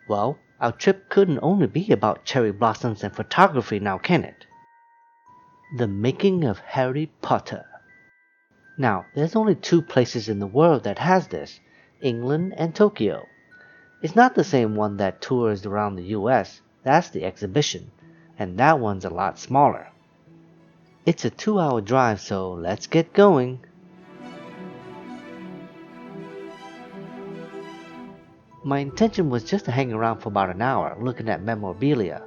Well, our trip couldn't only be about cherry blossoms and photography now, can it? The making of Harry Potter. Now, there's only two places in the world that has this, England and Tokyo. It's not the same one that tours around the US, that's the exhibition, and that one's a lot smaller. It's a 2-hour drive, so let's get going. My intention was just to hang around for about an hour looking at memorabilia.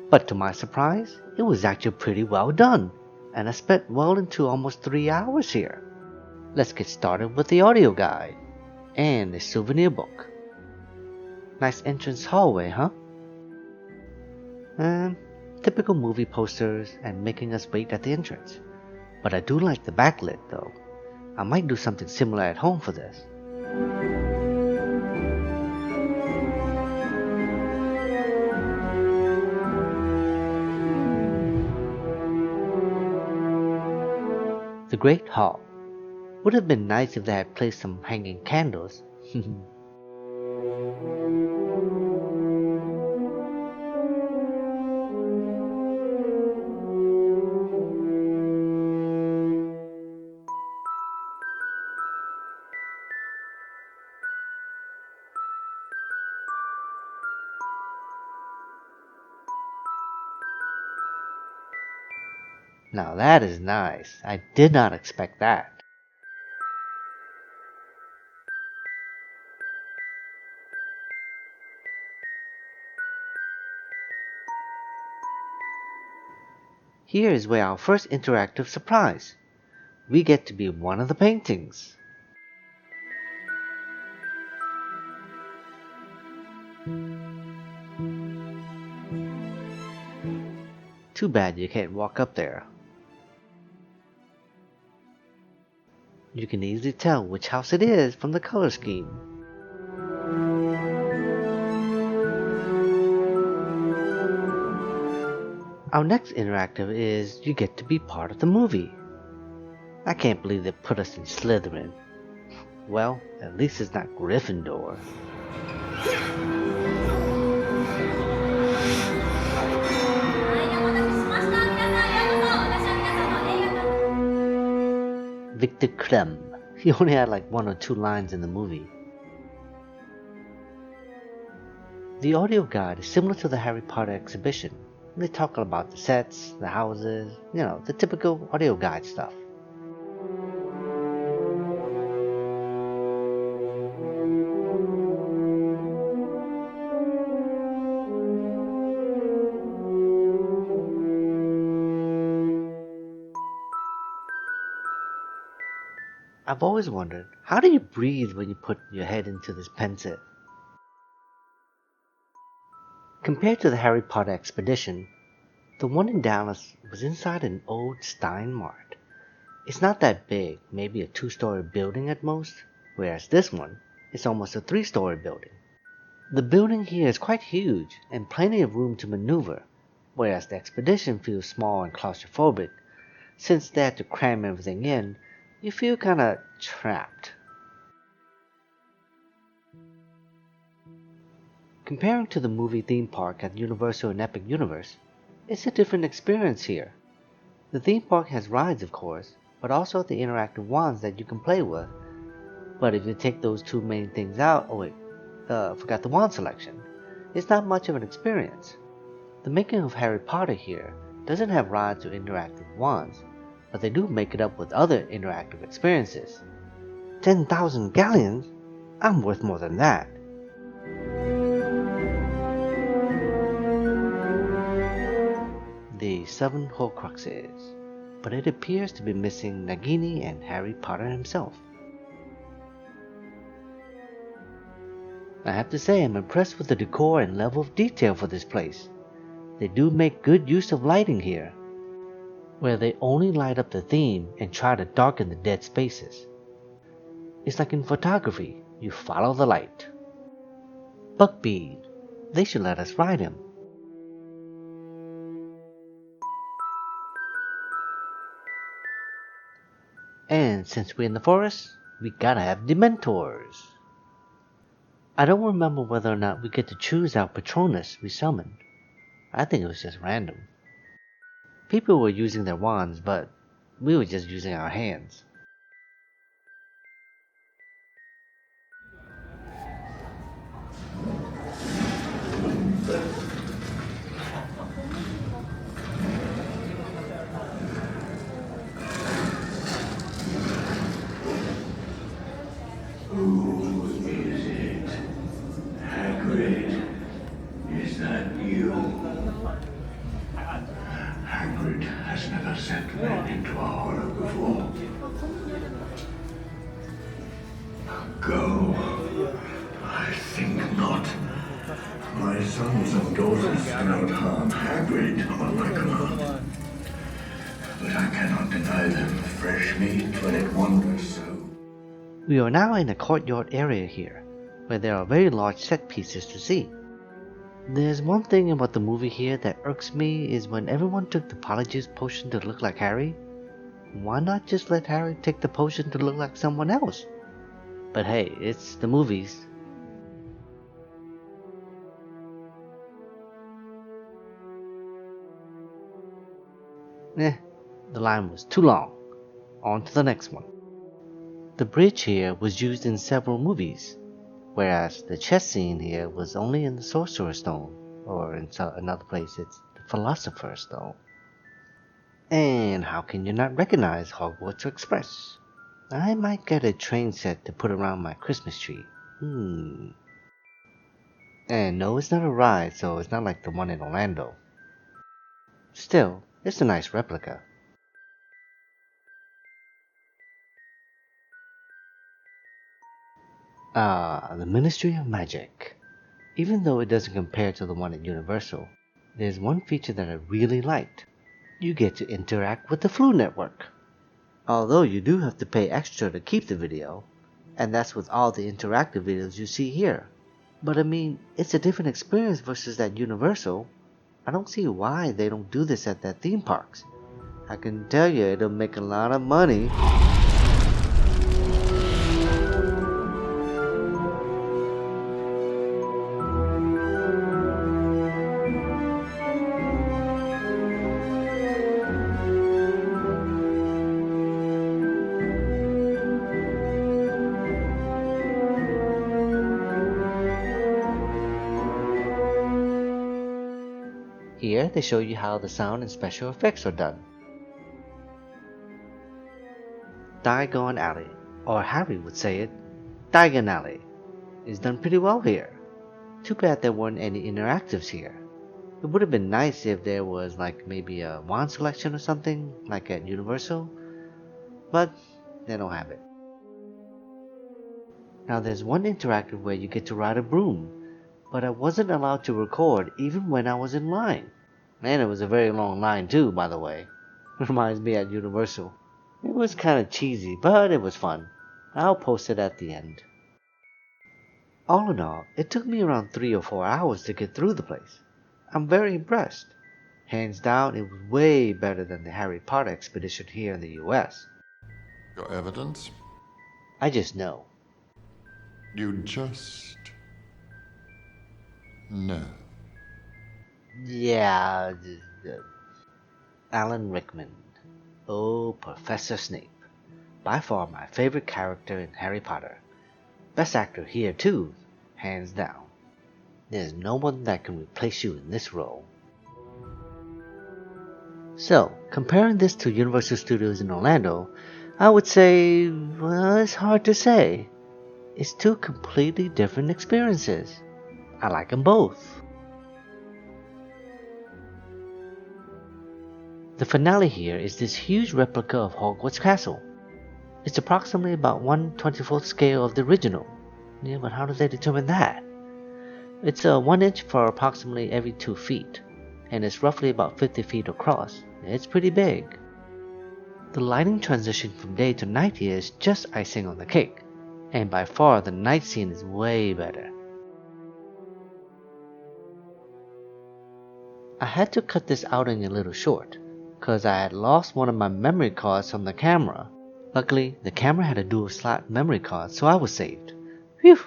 But to my surprise, it was actually pretty well done, and I spent well into almost 3 hours here. Let's get started with the audio guide and the souvenir book. Nice entrance hallway, huh? Typical movie posters and making us wait at the entrance. But I do like the backlit though. I might do something similar at home for this. The Great Hall. Would have been nice if they had placed some hanging candles. Now that is nice. I did not expect that. Here is where our first interactive surprise. We get to be one of the paintings. Too bad you can't walk up there. You can easily tell which house it is from the color scheme. Our next interactive is you get to be part of the movie. I can't believe they put us in Slytherin. Well, at least it's not Gryffindor. Victor Crumb. He only had like 1 or 2 lines in the movie. The audio guide is similar to the Harry Potter exhibition. They talk about the sets, the houses, the typical audio guide stuff. I've always wondered, how do you breathe when you put your head into this Pensieve? Compared to the Harry Potter expedition, the one in Dallas was inside an old Steinmart. It's not that big, maybe a 2-story building at most, whereas this one is almost a 3-story building. The building here is quite huge and plenty of room to maneuver, whereas the expedition feels small and claustrophobic. Since they had to cram everything in, you feel kinda trapped. Comparing to the movie theme park at Universal and Epic Universe, it's a different experience here. The theme park has rides, of course, but also the interactive wands that you can play with. But if you take those two main things out, forgot the wand selection, it's not much of an experience. The making of Harry Potter here doesn't have rides or interactive wands, but they do make it up with other interactive experiences. 10,000 galleons? I'm worth more than that. The 7 Horcruxes, but it appears to be missing Nagini and Harry Potter himself. I have to say I'm impressed with the decor and level of detail for this place. They do make good use of lighting here, where they only light up the theme and try to darken the dead spaces. It's like in photography, you follow the light. Buckbeard, they should let us ride him. And since we're in the forest, we gotta have Dementors. I don't remember whether or not we get to choose our Patronus we summon. I think it was just random. People were using their wands, but we were just using our hands. Who is it? Hagrid? Is that you? Hagrid has never sent men into a hollow before. Go. I think not. My sons and daughters cannot harm Hagrid on my command. But I cannot deny them fresh meat when it wanders so. We are now in a courtyard area here, where there are very large set pieces to see. There's one thing about the movie here that irks me is when everyone took the Polyjuice potion to look like Harry. Why not just let Harry take the potion to look like someone else? But hey, it's the movies. The line was too long. On to the next one. The bridge here was used in several movies, whereas the chess scene here was only in the Sorcerer's Stone, or in another place it's the Philosopher's Stone. And how can you not recognize Hogwarts Express? I might get a train set to put around my Christmas tree. And no, it's not a ride, so it's not like the one in Orlando. Still, it's a nice replica. The Ministry of Magic. Even though it doesn't compare to the one at Universal, there's one feature that I really liked. You get to interact with the Floo Network. Although you do have to pay extra to keep the video, and that's with all the interactive videos you see here. But I mean, it's a different experience versus that Universal. I don't see why they don't do this at their theme parks. I can tell you it'll make a lot of money. Here they show you how the sound and special effects are done. Diagon Alley, or Harry would say it, Diagon Alley, is done pretty well here. Too bad there weren't any interactives here. It would have been nice if there was like maybe a wand selection or something, like at Universal, but they don't have it. Now there's one interactive where you get to ride a broom, but I wasn't allowed to record even when I was in line. And it was a very long line too, by the way. Reminds me at Universal. It was kinda cheesy, but it was fun. I'll post it at the end. All in all, it took me around 3 or 4 hours to get through the place. I'm very impressed. Hands down, it was way better than the Harry Potter expedition here in the US. Your evidence? I just know. You just know. Yeah, Alan Rickman. Oh, Professor Snape. By far my favorite character in Harry Potter. Best actor here too, hands down. There's no one that can replace you in this role. So, comparing this to Universal Studios in Orlando, I would say, well, it's hard to say. It's two completely different experiences. I like them both. The finale here is this huge replica of Hogwarts Castle. It's approximately about 1/24th scale of the original. Yeah, but how do they determine that? It's a 1 inch for approximately every 2 feet, and it's roughly about 50 feet across. It's pretty big. The lighting transition from day to night here is just icing on the cake, and by far the night scene is way better. I had to cut this outing a little short, cause I had lost one of my memory cards from the camera. Luckily, the camera had a dual slot memory card, so I was saved. Phew!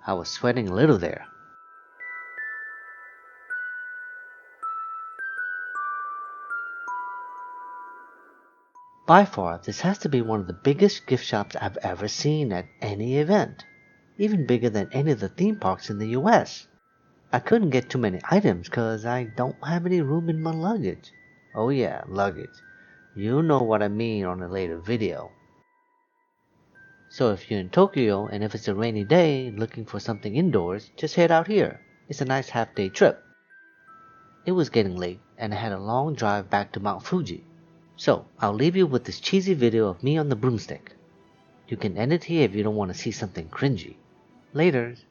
I was sweating a little there. By far, this has to be one of the biggest gift shops I've ever seen at any event. Even bigger than any of the theme parks in the US. I couldn't get too many items cause I don't have any room in my luggage. Oh yeah, luggage. You know what I mean on a later video. So if you're in Tokyo and if it's a rainy day looking for something indoors, just head out here. It's a nice half-day trip. It was getting late and I had a long drive back to Mount Fuji. So I'll leave you with this cheesy video of me on the broomstick. You can end it here if you don't want to see something cringy. Laters.